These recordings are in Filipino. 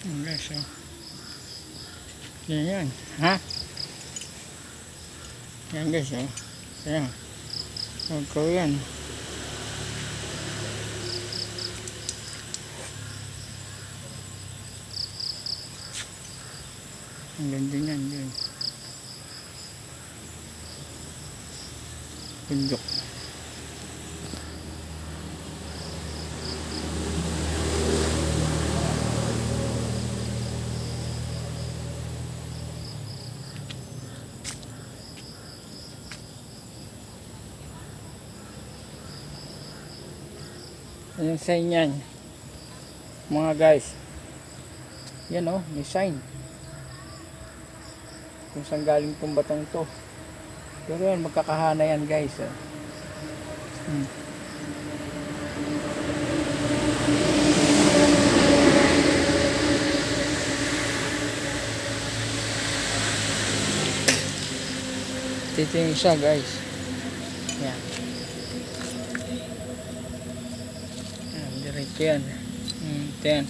Yan guys, oh. Yan. Ha? Yan guys, oh. Yan. Ikaw yan. Ang ganda niyan, yun. Bundok. Ayan sign yan mga guys, yan o, may sign kung saan galing tong batong to, pero yan magkakahana yan guys. Dito yung isa guys, yan. Diretso yan. Ito yan.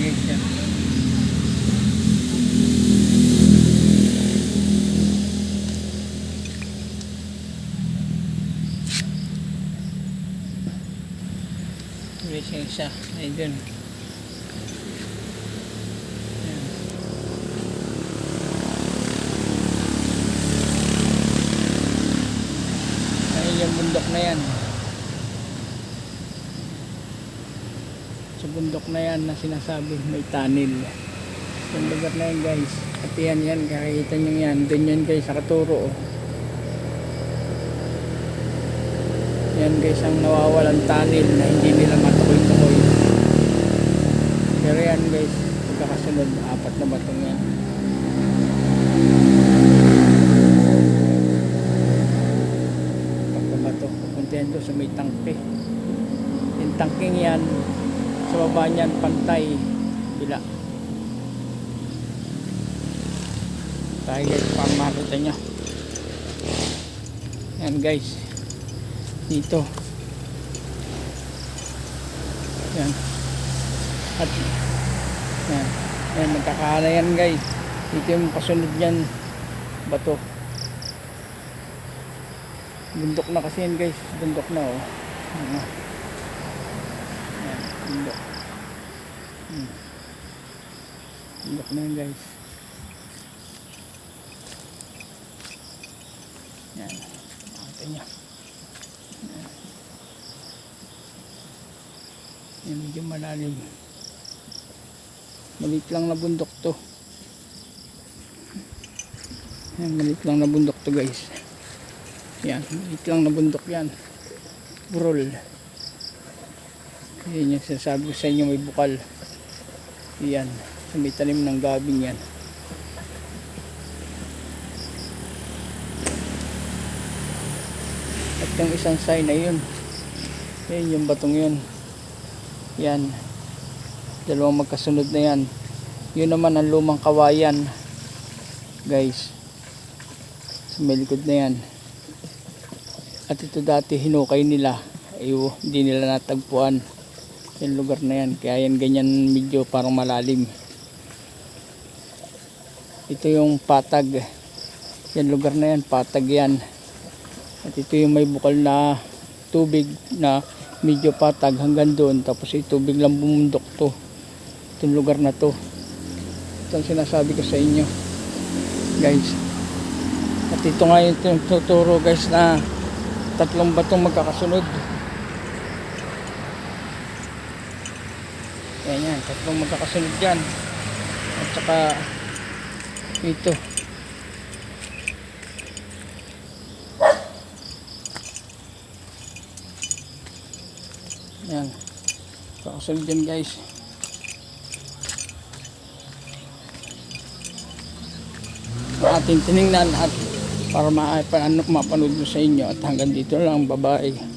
Yan. Diretso yung isa. Ay dun. Yung bundok na yan, sa bundok na yan na sinasabi may tunnel, yung lugar na yan guys, at yan kakita nyo yan, dun yan guys sa Katuro, oh. Yan guys ang nawawalan tunnel na hindi nila matukoy-tukoy, pero yan guys pagkakasunod 4 na batong yan. Yan doon sa may tangke, yung tangking yan sa baba niyan pantay bila tayo guys para makita nyo yan guys dito yan at yan magkakahana yan guys, dito yung pasunod yan bato. Bundok na kasi yan guys, bundok na oh. Yan, bundok. Bundok na yan guys. Yan, makita nyo. Yan, medyo malalim. Maliit lang na bundok to. Yan, maliit lang na bundok to guys. Yan, ito lang na bundok yan. Burol. Yan yung sinasabi ko sa inyo, may bukal. Yan, sa may tanim ng gabing yan. At yung isang sign na yun, yan yung batong yun. Yan, dalawang magkasunod na yan. Yun naman ang lumang kawayan guys, sa may likod na yan. At ito dati hinukay nila, hindi nila natagpuan yung lugar na yan, kaya yan ganyan medyo parang malalim. Ito yung patag, yan lugar na yan, patag yan. At ito yung may bukal na tubig na medyo patag hanggang doon, tapos yung tubig lang bumundok to, itong lugar na to. Ito ang sinasabi ko sa inyo guys. At ito nga yung tuturo guys na 3 batong magkakasunod. Yan, 3 magkakasunod dyan. At saka ito. Yan, magkakasunod dyan guys. Ating tinignan at para mapanood mo sa inyo, at hanggang dito lang, bye bye.